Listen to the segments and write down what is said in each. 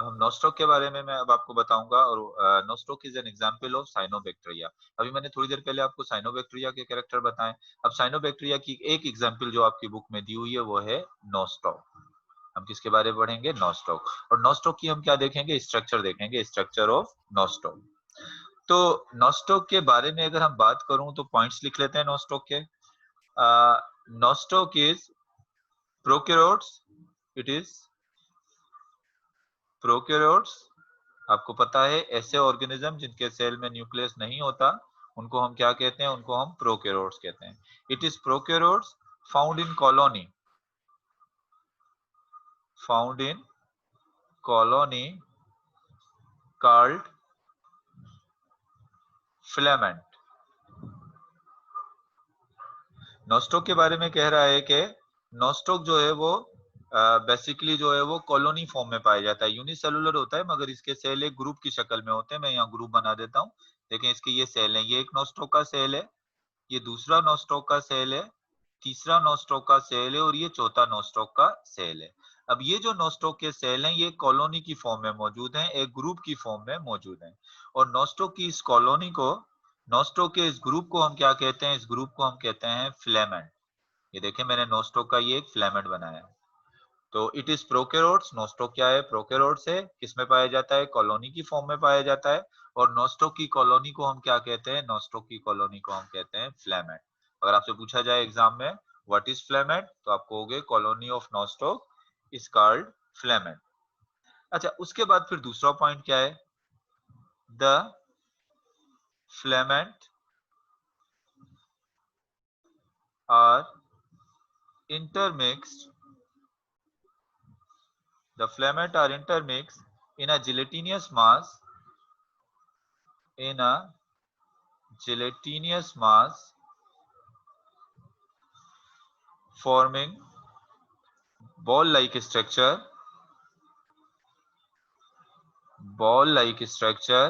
हम नोस्टॉक के बारे में मैं अब आपको बताऊंगा, और Nostoc is an example of cyanobacteria. अभी मैंने थोड़ी देर पहले आपको साइनोबैक्टीरिया के कैरेक्टर बताएं, अब साइनोबैक्टीरिया की एक एग्जांपल जो आपकी बुक में दी हुई है वो है नोस्टॉक। हम किसके बारे में पढ़ेंगे? नोस्टॉक। और नोस्टॉक की हम क्या देखेंगे? स्ट्रक्चर देखेंगे, स्ट्रक्चर ऑफ नोस्टॉक। तो नोस्टॉक के बारे में अगर हम बात करूं तो पॉइंट्स लिख लेते हैं नोस्टॉक के। Nostoc is prokaryotes, it is prokaryotes. आपको पता है ऐसे ऑर्गेनिज्म जिनके सेल में न्यूक्लियस नहीं होता उनको हम क्या कहते हैं? उनको हम प्रोकैरियोट्स कहते हैं। It is prokaryotes found in colony, found in colony called filament. Nostoc के बारे में कह रहा है कि नोस्टॉक जो है वो बेसिकली जो है वो कॉलोनी फॉर्म में पाया जाता है। यूनिसेलुलर होता है मगर इसके सेल एक ग्रुप की शक्ल में होते हैं। मैं यहाँ ग्रुप बना देता हूँ। देखें इसके ये सेल हैं, ये एक नोस्टॉक का सेल है, ये दूसरा नोस्टॉक का सेल है, तीसरा नोस्टॉक का सेल है और ये चौथा नोस्टॉक का सेल है। अब ये जो नोस्टॉक के सेल हैं ये कॉलोनी की फॉर्म में मौजूद हैं, एक ग्रुप की फॉर्म में मौजूद हैं। और नोस्टॉक की इस कॉलोनी को, नोस्टॉक के इस ग्रुप को हम क्या कहते हैं? इस ग्रुप को हम कहते हैं फिलामेंट। ये देखें मैंने नोस्टॉक का ये एक फिलामेंट बनाया है। तो इट इज प्रोकैरियोट्स। नोस्टॉक क्या है? प्रोकैरियोट्स है। किसमें पाया जाता है? कॉलोनी की फॉर्म में पाया जाता है। और नोस्टॉक की कॉलोनी को हम क्या कहते हैं? नोस्टॉक की कॉलोनी को हम कहते हैं फिलामेंट। अगर आपसे पूछा जाए एग्जाम में व्हाट इज फिलामेंट, तो आप कहोगे colony of nostoc is called filament. अच्छा, उसके बाद फिर दूसरा पॉइंट क्या है? The filament are intermixed, the filament are intermixed in a gelatinous mass, in a gelatinous mass forming ball like structure, ball like structure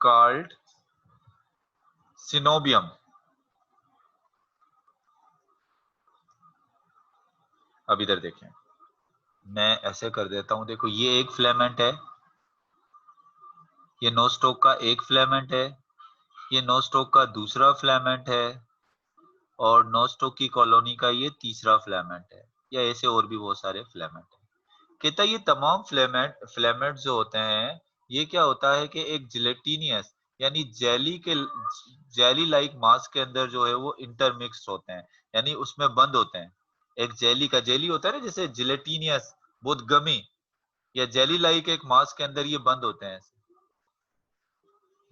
called synobium। अब इधर देखें, मैं ऐसे कर देता हूं, देखो ये एक फिलामेंट है, ये नोस्टॉक का एक फिलामेंट है, ये नोस्टॉक का दूसरा फिलामेंट है, और नोस्टॉक की कॉलोनी का ये तीसरा फिलामेंट है, या ऐसे और भी बहुत सारे फिलामेंट है। कहता है ये तमाम फिलामेंट जो होते हैं ये क्या होता है कि एक जिलेटिनियस यानी जेली लाइक मास के अंदर जो है वो इंटरमिक्स होते हैं, यानी उसमें बंद होते हैं। एक जेली का जेली होता है ना, जैसे जिलेटिनियस बहुत गमी, या जेली लाइक एक मास के अंदर ये बंद होते हैं।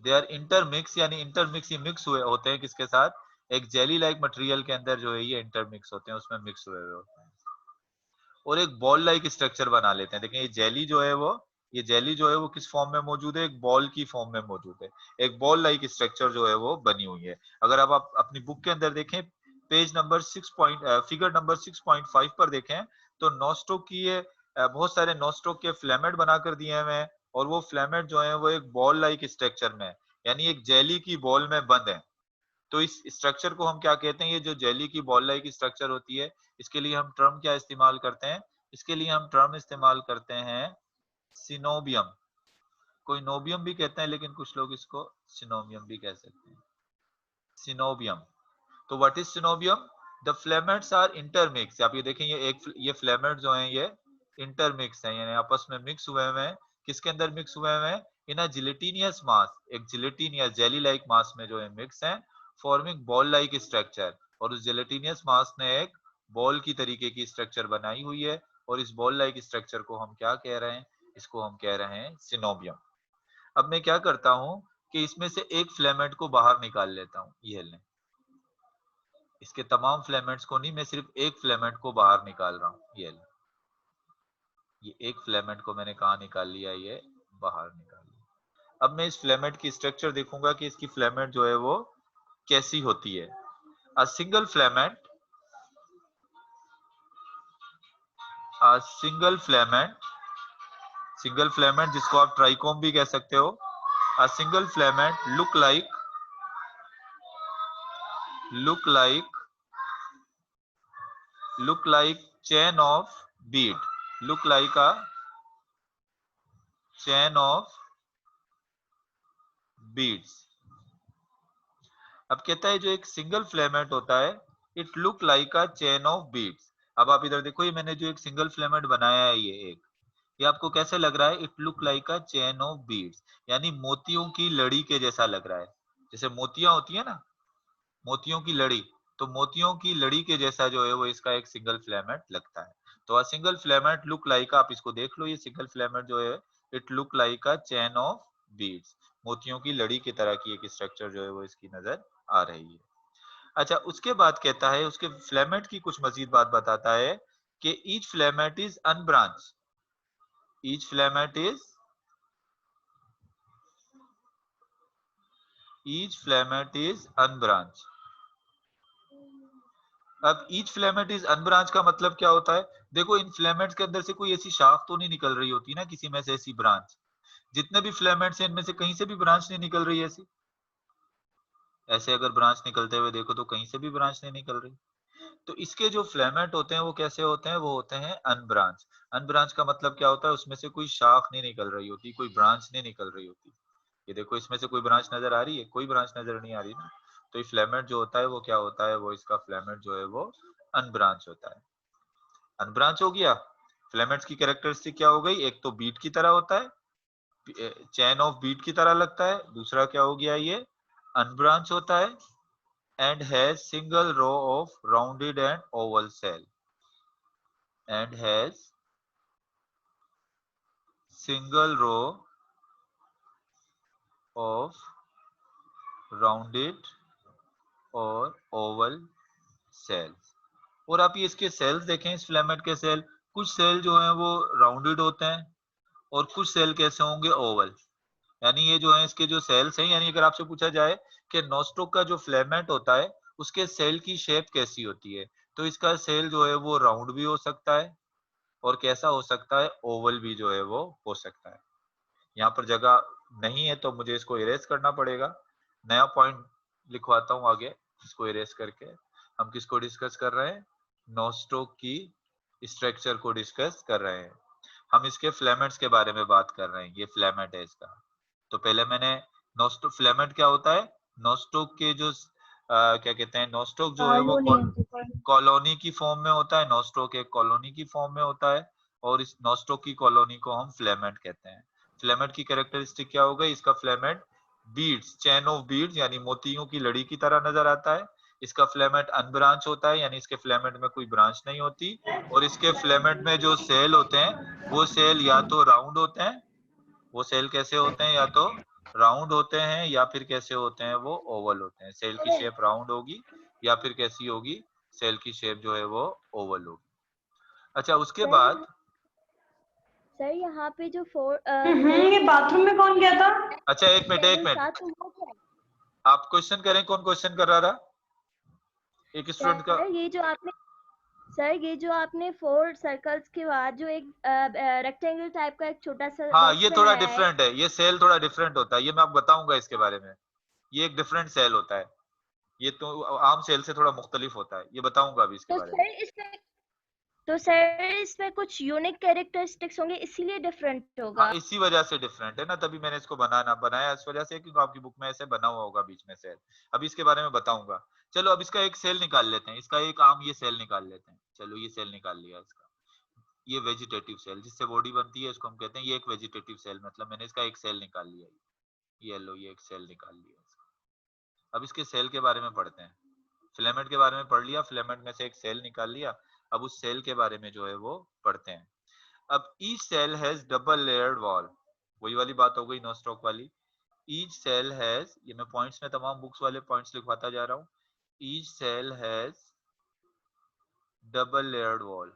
दे आर इंटरमिक्स, यानी इंटरमिक्स ये मिक्स हुए होते हैं किसके साथ? एक जेली लाइक मटेरियल के अंदर जो है ये इंटरमिक्स होते हैं, उसमें मिक्स हुए होते हैं और एक बॉल लाइक स्ट्रक्चर बना लेते हैं। देखें ये जेली जो है वो, ये जेली जो है वो किस फॉर्म में मौजूद है? एक बॉल की फॉर्म में मौजूद है। एक बॉल लाइक स्ट्रक्चर जो है वो बनी हुई है। अगर अब आप अपनी बुक के अंदर देखें, पेज नंबर फिगर नंबर 6.5 पर देखें, तो नोस्टॉक की ये बहुत सारे नोस्टॉक के फिलामेंट बनाकर दिए हुए हैं, और वो फिलामेंट जो है वो एक बॉल लाइक स्ट्रक्चर में, यानी एक जेली की बॉल में बंद है। तो इस स्ट्रक्चर को हम क्या कहते हैं? ये जो जेली की बॉल लाइक स्ट्रक्चर होती है, इसके लिए हम टर्म क्या इस्तेमाल करते हैं? इसके लिए हम टर्म इस्तेमाल करते हैं सिनोबियम। कोई नोबियम भी कहते हैं लेकिन कुछ लोग इसको सिनोबियम भी कह सकते हैं। सिनोबियम। तो what is coenobium? The filaments are intermix. आप ये देखें, ये फिलामेंट जो हैं ये इंटरमिक्स हैं, यानी आपस में मिक्स हुए हुए हैं। किसके अंदर मिक्स हुए हुए हैं? इन अ जिलेटिनियस मास, एक जिलेटिन या जेली लाइक मास में जो है मिक्स हैं, फॉर्मिंग बॉल लाइक स्ट्रक्चर। और उस जिलेटिनियस मास ने एक बॉल की तरीके की स्ट्रक्चर बनाई हुई है, और इस बॉल लाइक स्ट्रक्चर को हम क्या कह रहे हैं? इसको हम कह रहे हैं सिनोबियम। अब मैं क्या करता हूं कि इसमें से एक फिलामेंट को बाहर निकाल लेता हूं। ये लें, इसके तमाम फिलामेंट्स को नहीं, मैं सिर्फ एक फिलामेंट को बाहर निकाल रहा हूं। ये लें, ये एक फिलामेंट को मैंने कहा निकाल लिया? ये बाहर निकाल लिया। अब मैं इस फिलामेंट की स्ट्रक्चर देखूंगा कि इसकी फिलामेंट जो है वो कैसी होती है। A single filament, a single filament जिसको आप ट्राइकोम भी कह सकते हो। A single filament look like chain of bead, look like a chain of beads. अब कहता है जो एक सिंगल फिलामेंट होता है, it look like a chain of beads. अब आप इधर देखो, ये मैंने जो एक सिंगल फिलामेंट बनाया है ये आपको कैसे लग रहा है? It look like a chain of beads, यानी मोतियों की लड़ी के जैसा लग रहा है। जैसे मोतियां होती है ना, मोतियों की लड़ी, तो मोतियों की लड़ी के जैसा जो है वो इसका एक सिंगल फिलामेंट लगता है। तो a single filament look like, आप इसको देख लो, ये सिंगल फिलामेंट जो है it look like a chain of beads, मोतियों की लड़ी की तरह की एक स्ट्रक्चर जो है वो इसकी नजर आ रही है। अच्छा, उसके बाद कहता है, उसके फिलामेंट की कुछ मजीद बात बताता है कि each filament is unbranch, each filament is unbranch. अब ईच फिलामेंट इज अनब्रांच का मतलब क्या होता है? देखो, इन फिलामेंट्स के अंदर से कोई ऐसी शाख तो नहीं निकल रही होती ना, किसी में से ऐसी ब्रांच। जितने भी फिलामेंट्स हैं इनमें से कहीं से भी ब्रांच नहीं निकल रही ऐसी। ऐसे अगर ब्रांच निकलते हुए देखो तो कहीं से भी ब्रांच नहीं निकल रही। तो इसके जो फिलामेंट होते हैं वो कैसे होते हैं? वो होते हैं अनब्रांच। अनब्रांच का मतलब क्या होता है? उसमें से कोई शाख नहीं निकल रही होती, कोई ब्रांच नहीं निकल रही होती। ये देखो, इसमें से कोई ब्रांच नजर आ रही है? कोई ब्रांच नजर नहीं आ रही ना। तो ये फिलामेंट जो होता है वो क्या होता है? वो इसका फिलामेंट जो है वो अनब्रांच होता है। अनब्रांच हो गया। फिलामेंट्स की कैरेक्टरिस्टिक क्या हो गई? एक तो बीट की तरह होता है, चैन ऑफ बीट की तरह लगता है। दूसरा क्या हो गया? ये अनब्रांच होता है and has single row of rounded and oval cell, and has single row of rounded और oval cells। और आप ये इसके सेल्स देखें, इस फिलामेंट के सेल, कुछ सेल जो हैं वो राउंडेड होते हैं और कुछ सेल कैसे होंगे? ओवल। यानी ये जो है इसके जो सेल्स हैं, यानी अगर आपसे पूछा जाए कि नोस्टॉक का जो फिलामेंट होता है उसके सेल की शेप कैसी होती है, तो इसका सेल जो है वो राउंड भी हो सकता है और कैसा हो सकता है? ओवल भी जो है वो हो सकता है। यहाँ पर जगह नहीं है तो मुझे इसको इरेज करना पड़ेगा। नया पॉइंट लिखवाता हूँ आगे, इसको इरेज करके। हम किसको डिस्कस कर रहे हैं? नोस्टॉक की स्ट्रक्चर को डिस्कस कर रहे हैं। हम इसके फिलामेंट्स के बारे में बात कर रहे हैं। ये फिलामेंट है इसका। तो पहले मैंने नोस्टॉक, फिलामेंट क्या होता है? नोस्टॉक के जो क्या कहते हैं, नोस्टॉक जो है वो कॉलोनी की फॉर्म में होता है। नोस्टॉक एक कॉलोनी की फॉर्म में होता है और इस नोस्टॉक की कॉलोनी को हम फिलामेंट कहते हैं। फिलामेंट की कैरेक्टरिस्टिक क्या हो गई? इसका filament beads, chain of beads, यानी मोतियों की लड़ी की तरह नजर आता है। इसका फिलामेंट अनब्रांच होता है, यानी इसके फिलामेंट में कोई ब्रांच नहीं होती। और इसके फिलामेंट में जो सेल होते हैं वो सेल या तो राउंड होते हैं, वो सेल कैसे होते हैं? या तो राउंड होते हैं या फिर कैसे होते हैं? वो ओवल होते हैं। सेल की शेप राउंड होगी या फिर कैसी होगी? सेल की शेप जो है वो ओवल होगी। अच्छा, उसके बाद सर यहाँ पे जो ये बाथरूम में कौन गया था? अच्छा, एक मिनट, आप क्वेश्चन करें। कौन क्वेश्चन कर रहा था? एक स्टूडेंट का। सर ये जो आपने 4 सर्कल्स के बाद जो एक रेक्टेंगल टाइप का एक छोटा सा हाँ, बॉक्स ये थोड़ा बनाया है, डिफरेंट है, ये सेल थोड़ा डिफरेंट होता है, ये मैं आपको बताऊंगा इसके बारे में। ये एक डिफरेंट सेल होता है, ये तो आम सेल से थोड़ा मुख्तलिफ होता है, ये बताऊंगा अभी इसके बारे में। तो सर इसमें कुछ यूनिक कैरेक्टरिस्टिक्स होंगे इसीलिए डिफरेंट होगा। हाँ, इसी वजह से डिफरेंट है ना, तभी मैंने इसको बनाया इस वजह से क्योंकि आपकी बुक में ऐसे बना हुआ होगा बीच में सेल। अभी इसके बारे में बताऊंगा। चलो अब इसका एक सेल निकाल लेते हैं, इसका एक आम ये सेल निकाल लेते हैं। चलो ये सेल निकाल लिया इसका। ये वेजिटेटिव सेल जिससे बॉडी बनती है इसको हम कहते हैं, ये एक वेजिटेटिव सेल, मतलब मैंने इसका एक सेल निकाल लिया। ये लो, ये एक सेल निकाल लिया इसका। अब इसके सेल के बारे में पढ़ते हैं। फिलामेंट के बारे में पढ़ लिया, फिलामेंट में से एक सेल निकाल लिया। अब उस सेल के बारे में जो है वो पढ़ते हैं। अब each cell has double layered wall, वही वाली बात हो गई नोस्टॉक वाली। ईच सेल हैज, ये मैं पॉइंट्स में तमाम बुक्स वाले पॉइंट्स लिखवाता जा रहा हूँ। Each cell has double layered wall,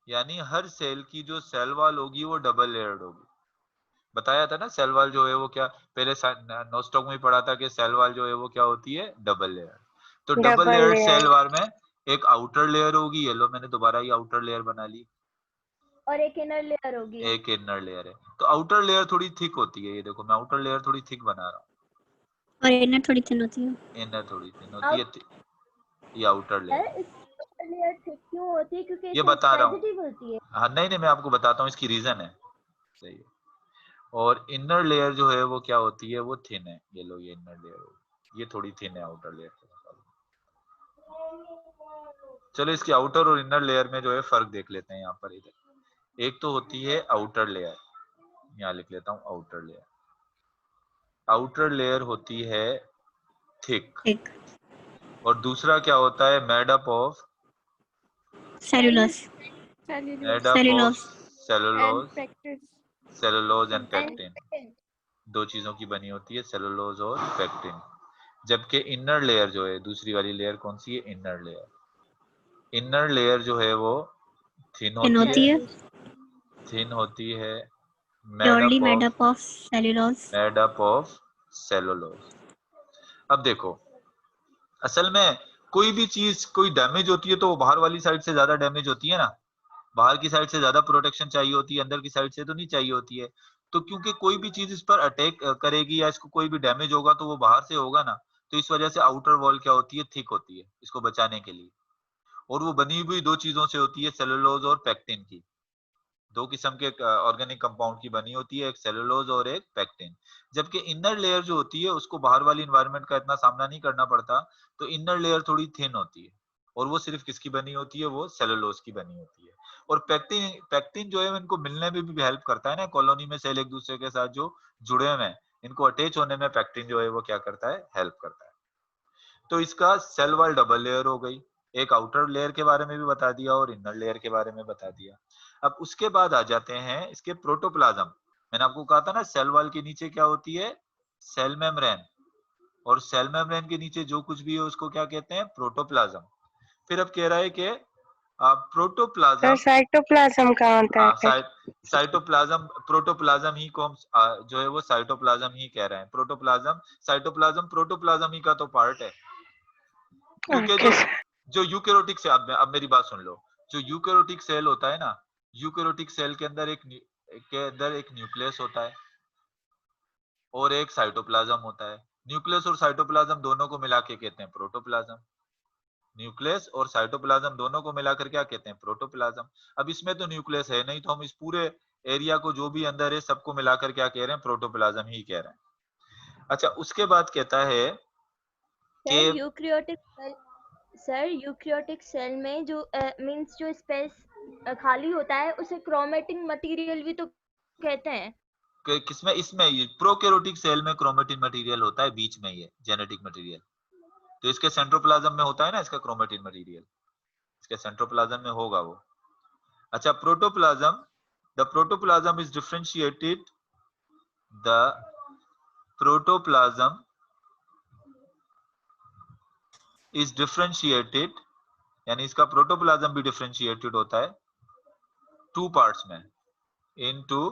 यानी हर सेल की जो सेल वॉल होगी वो डबल लेयर्ड होगी। बताया था ना सेल वॉल जो है वो क्या, पहले नोस्टॉक में ही पढ़ा था कि सेल वॉल जो है वो क्या होती है? Double layer. तो डबल लेयर्ड सेल वॉल में एक आउटर लेयर होगी, ये लो मैंने दोबारा ये आउटर लेयर बना ली, और एक इनर लेयर होगी। एक इनर लेयर है। तो आउटर लेयर थोड़ी थिक होती है, ये देखो मैं आउटर लेयर थोड़ी थिक बना रहा हूँ और इनर थोड़ी थिन होती है। इनर थोड़ी थिन होती है। ये आउटर लेयर। सर इसकी लेयर थिक क्यों होती है? क्योंकि ये इसमें बता रहा हूँ। स्पेसिटी होती है। हाँ नहीं नहीं, मैं आपको बताता हूँ इसकी रीजन है। सही है। और इनर लेयर जो है वो क्या होती है, वो थिन है। ये लो, ये इनर लेयर होगी, ये थोड़ी थिन है आउटर लेयर के मुकाबले। चलो इसकी आउटर और इनर लेयर में जो है फर्क देख लेते हैं यहाँ पर। इधर एक तो होती है आउटर लेयर, यहाँ लिख लेता हूँ आउटर लेयर। आउटर लेयर होती है थिक, ठीक। और दूसरा क्या होता है, made up of cellulose. Made up of cellulose, cellulose and and pectin. दो चीजों की बनी होती है, सेलुलोज और पेक्टिन। जबकि इनर लेयर जो है, दूसरी वाली लेयर कौन सी है, इनर लेयर। इनर लेयर जो है वो थिन थिन होती होती है, है, थिन होती है, purely made up of cellulose. Made up of cellulose. अब देखो, असल में कोई भी चीज कोई डैमेज होती है तो वो बाहर वाली साइड से ज्यादा डैमेज होती है ना, बाहर की साइड से ज्यादा प्रोटेक्शन चाहिए होती है, अंदर की साइड से तो नहीं चाहिए होती है। तो क्योंकि कोई भी चीज इस पर अटैक करेगी या इसको कोई भी डैमेज होगा तो वो बाहर से होगा ना, तो इस वजह से आउटर वॉल क्या होती है, थिक होती है इसको बचाने के लिए। और वो बनी हुई दो चीजों से होती है, सेलुलोज और पेक्टिन की। दो किस्म के ऑर्गेनिक कंपाउंड की बनी होती है, एक सेलुलोज और एक पेक्टिन। जबकि इनर लेयर जो होती है उसको बाहर वाली इन्वायरमेंट का इतना सामना नहीं करना पड़ता, तो इनर लेयर थोड़ी थिन होती है, और वो सिर्फ किसकी बनी होती है, वो सेलुलोज की बनी होती है। और पेक्टिन पेक्टिन जो है इनको मिलने में भी हेल्प करता है ना, कॉलोनी में सेल एक दूसरे के साथ जो जुड़े हुए हैं, इनको अटैच होने में पेक्टिन जो है वो क्या करता है, हेल्प करता है। तो इसका सेल वॉल डबल लेयर हो गई, एक आउटर लेयर के बारे में भी बता दिया और इनर लेयर के बारे में बता दिया। अब उसके बाद आ जाते हैं इसके प्रोटोप्लाज्म। मैंने आपको कहा था ना सेल वॉल के नीचे क्या होती है, सेल मेम्ब्रेन, और सेल मेम्ब्रेन के नीचे जो कुछ भी है उसको क्या कहते हैं, प्रोटोप्लाज्म। फिर अब कह रहा है कि प्रोटोप्लाज्म, साइटोप्लाज्म कहाँ होता है? साइटोप्लाज्म, प्रोटोप्लाज्म ही को हम जो है वो साइटोप्लाज्म ही कह रहे हैं। प्रोटोप्लाज्म, साइटोप्लाज्म प्रोटोप्लाज्म ही का तो पार्ट है। क्योंकि ओके जो यूकेरोटिक से, अब मेरी बात सुन लो, जो यूकेरोटिक सेल होता है ना, यूकेरोटिक सेल के अंदर एक न्यूक्लियस होता है और एक साइटोप्लाज्म होता है। न्यूक्लियस और साइटोप्लाज्म दोनों को मिला के कहते हैं प्रोटोप्लाज्म। न्यूक्लियस और साइटोप्लाज्म दोनों को मिलाकर क्या कहते हैं, प्रोटोप्लाज्म। अब इसमें तो न्यूक्लियस है नहीं, तो हम इस पूरे एरिया को जो भी अंदर है सबको मिलाकर क्या कह रहे हैं, प्रोटोप्लाज्म ही कह रहे हैं। अच्छा, उसके बाद कहता है कि सर यूक्रियोटिक सेल में जो मींस जो स्पेस खाली होता है उसे क्रोमेटिन मटेरियल भी तो कहते हैं। किसमें, इसमें प्रोकैरियोटिक सेल में क्रोमेटिन मटेरियल होता है, बीच में ये जेनेटिक मटेरियल। तो इसके सेंट्रोप्लाज्म में होता है ना इसका क्रोमेटिन मटेरियल, इसके सेंट्रोप्लाज्म में होगा वो। अच्छा, protoplasm, the protoplasm is differentiated, the protoplasm is differentiated, यानी इसका प्रोटोप्लाज्म भी डिफरेंशिएटेड होता है टू पार्ट्स में, इनटू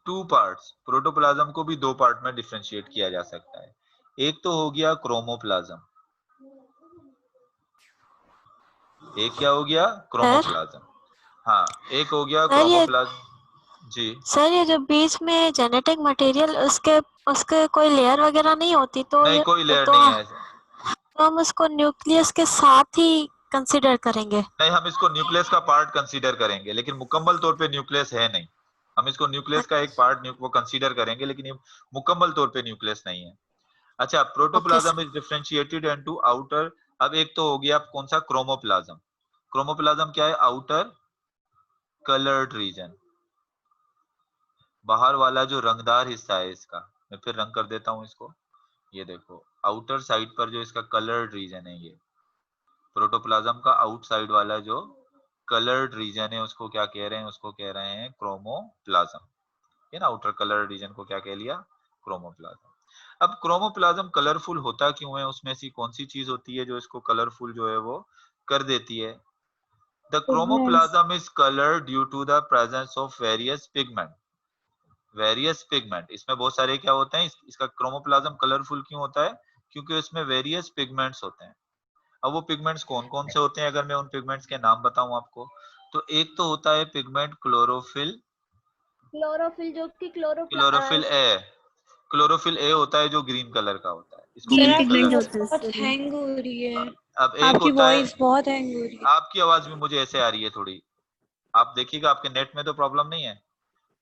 टू पार्ट्स। प्रोटोप्लाज्म को भी दो पार्ट में डिफरेंशिएट किया जा सकता है। एक तो हो गया क्रोमोप्लाज्म, एक क्या हो गया, क्रोमोप्लाज्म। हाँ, एक हो गया सर ये क्रोमोप्लाज्म। जी सर ये जो बीच में जेनेटिक मटेरियल उसके उसके कोई लेयर वगैरह नहीं होती तो नहीं, ये कोई लेयर तो नहीं है ऐसे। तो हम उसको न्यूक्लियस के साथ ही कंसिडर करेंगे। नहीं, हम इसको न्यूक्लियस का पार्ट कंसीडर करेंगे, लेकिन मुकम्मल तौर पे न्यूक्लियस है नहीं। हम इसको न्यूक्लियस का एक पार्ट वो कंसीडर करेंगे, लेकिन ये मुकम्मल तौर पे न्यूक्लियस नहीं है। अच्छा, okay protoplasm sir. Is differentiated into outer. अब एक तो हो गया कौन सा, क्रोमोप्लाज्म। क्रोमोप्लाज्म क्या है, आउटर कलर्ड रीजन, बाहर वाला जो रंगदार हिस्सा है इसका। मैं फिर रंग कर देता हूं इसको, ये देखो आउटर साइड पर जो इसका कलर्ड रीजन है, ये प्रोटोप्लाज्म का आउटसाइड वाला जो कलर्ड रीजन है उसको क्या कह रहे हैं, उसको कह रहे हैं क्रोमोप्लाज्म। ये ना आउटर कलर रीजन को क्या कह लिया, क्रोमोप्लाज्म। अब क्रोमोप्लाज्म कलरफुल होता क्यों है, उसमें ऐसी कौन सी चीज होती है जो इसको कलरफुल जो है वो कर देती है। The chromoplasm is colour due to the presence of various pigment. Various pigment, इसमें बहुत सारे क्या होते हैं, इसका क्रोमोप्लाज्म कलरफुल क्यों होता है, क्योंकि इसमें वेरियस पिगमेंट्स होते हैं। अब वो पिगमेंट्स कौन कौन से होते हैं, अगर मैं उन पिगमेंट्स के नाम बताऊं आपको, तो एक तो होता है पिगमेंट क्लोरोफिल। क्लोरोफिल जो कि क्लोरोफिल ए होता है जो ग्रीन कलर का होता है। इसको ग्रीन green पिगमेंट color- होता है बहुत उसमें। हैंग हो रही है, अब एक आपकी होता है, वॉइस बहुत हैंग हो रही है। आपकी आवाज भी मुझे ऐसे आ रही है थोड़ी, आप देखिएगा आपके नेट में तो प्रॉब्लम नहीं है,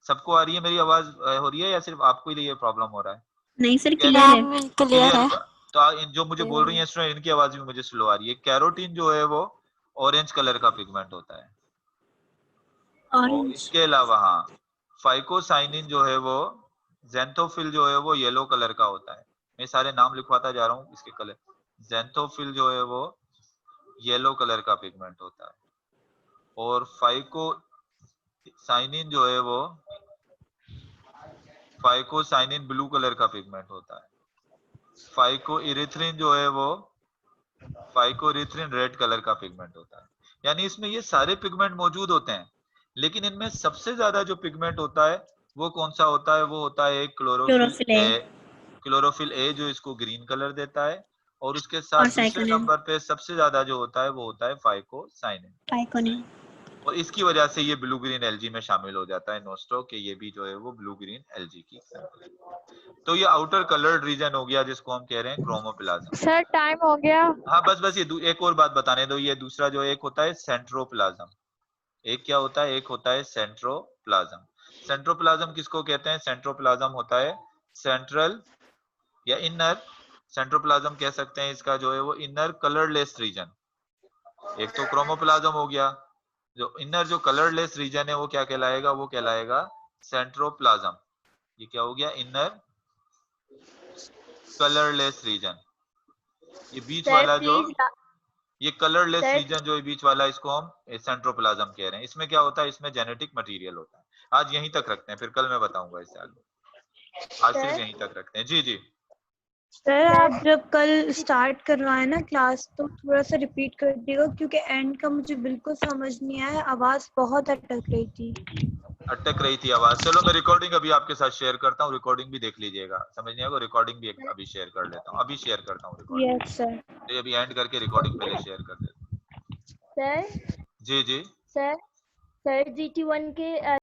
सबको आ रही है मेरी आवाज हो रही है या सिर्फ आपको ही ये प्रॉब्लम हो रहा है? नहीं सर, क्या- क्लियर है। मैम क्लियर क्लियर है। तो जो मुझे बोल रही है स्टूडेंट, इनकी आवाज भी मुझे स्लो आ रही है। कैरोटीन जो है वो ऑरेंज कलर का पिगमेंट होता है, और ऑरेंज। इसके अलावा हाँ फाइकोसाइनिन जो है वो, ज़ैंथोफिल जो है वो येलो कलर का होता है। मैं सारे नाम लिखवाता जा रहा हूँ इसके कलर। ज़ैंथोफिल जो है वो येलो कलर का पिगमेंट होता है, और फाइकोसाइनिन जो है वो फाइकोसाइनिन ब्लू कलर का पिगमेंट होता है। फाइकोइरिथ्रिन जो है वो फाइकोइरिथ्रिन रेड कलर का पिगमेंट होता है। यानी इसमें ये सारे पिगमेंट मौजूद होते हैं, लेकिन इनमें सबसे ज्यादा जो पिगमेंट होता है वो कौन सा होता है? वो होता है chlorophyll chlorophyll A. A. Chlorophyll A जो इसको ग्रीन कलर देता है, और उसके और साथ दूसरे साइकोनिन। नंबर पे सबसे ज्यादा जो होता है वो होता है फाइकोसाइनिन, साइकोनिन। और इसकी वजह से ये ब्लू ग्रीन एलजी में शामिल हो जाता है नोस्टॉक के, ये भी जो है वो ब्लू ग्रीन एलजी की सैंपल है। तो ये आउटर कलर्ड रीजन हो गया जिसको हम कह रहे हैं क्रोमोप्लाज्म। सर टाइम हो गया। हाँ बस ये एक और बात बताने दो, ये दूसरा जो एक होता है सेंट्रोप्लाज्म। एक क्या होता है? एक होता है सेंट्रोप्लाज्म। सेंट्रोप्लाज्म किसको कहते हैं? सेंट्रोप्लाज्म होता है सेंट्रल या इनर, सेंट्रोप्लाज्म कह सकते हैं इसका जो है वो इनर कलरलेस रीजन। एक तो क्रोमोप्लाज्म हो गया, जो इनर जो कलरलेस रीजन है वो क्या कहलाएगा? वो कहलाएगा सेंट्रोप्लाज्म। ये क्या हो गया? Inner colourless region. ये बीच सर वाला जो प्लीज ये कलरलेस सर रीजन जो है बीच वाला, इसको हम सेंट्रोप्लाज्म कह रहे हैं। इसमें क्या होता है? इसमें जेनेटिक मटेरियल होता है। आज यहीं तक रखते हैं, फिर कल मैं बताऊंगा इससे आगे। आज सिर्फ सर यहीं तक रखते हैं। जी जी सर आप जब कल स्टार्ट करवाए ना क्लास तो थोड़ा सा रिपीट कर दिएगा, क्योंकि एंड का मुझे बिल्कुल समझ नहीं आया, आवाज बहुत अटक रही थी। अटक रही थी आवाज। चलो मैं रिकॉर्डिंग अभी आपके साथ शेयर करता हूँ, रिकॉर्डिंग भी देख लीजिएगा। समझ नहीं आएगा, रिकॉर्डिंग भी अभी शेयर कर लेता हूँ, अभी शेयर करता हूँ रिकॉर्डिंग। Yes sir. तो अभी एंड करके रिकॉर्डिंग पहले शेयर कर देता हूँ। सर जी जी सर GT1 के